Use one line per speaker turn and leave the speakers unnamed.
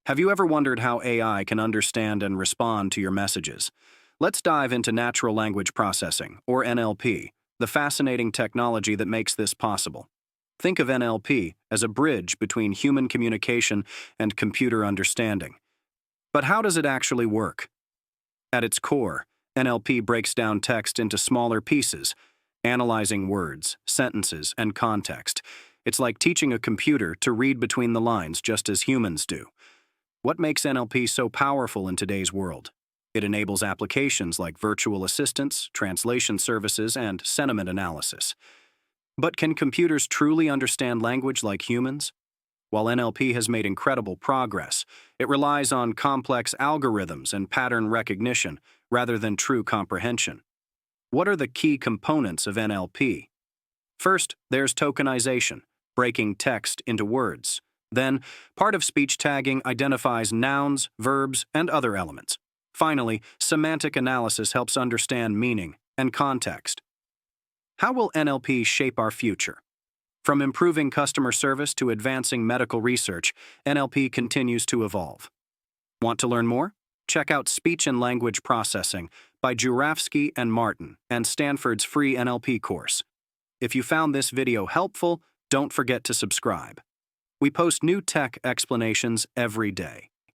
Have you ever wondered how AI can understand and respond to your messages? Let's dive into natural language processing, or NLP, the fascinating technology that makes this possible. Think of NLP as a bridge between human communication and computer understanding. But how does it actually work? At its core, NLP breaks down text into smaller pieces, analyzing words, sentences, and context. It's like teaching a computer to read between the lines just as humans do. What makes NLP so powerful in today's world? It enables applications like virtual assistants, translation services, and sentiment analysis. But can computers truly understand language like humans? While NLP has made incredible progress, it relies on complex algorithms and pattern recognition rather than true comprehension. What are the key components of NLP? First, there's tokenization, breaking text into words. Then, part of speech tagging identifies nouns, verbs, and other elements. Finally, semantic analysis helps understand meaning and context. How will NLP shape our future? From improving customer service to advancing medical research, NLP continues to evolve. Want to learn more? Check out Speech and Language Processing by Jurafsky and Martin and Stanford's free NLP course. If you found this video helpful, don't forget to subscribe. We post new tech explanations every day.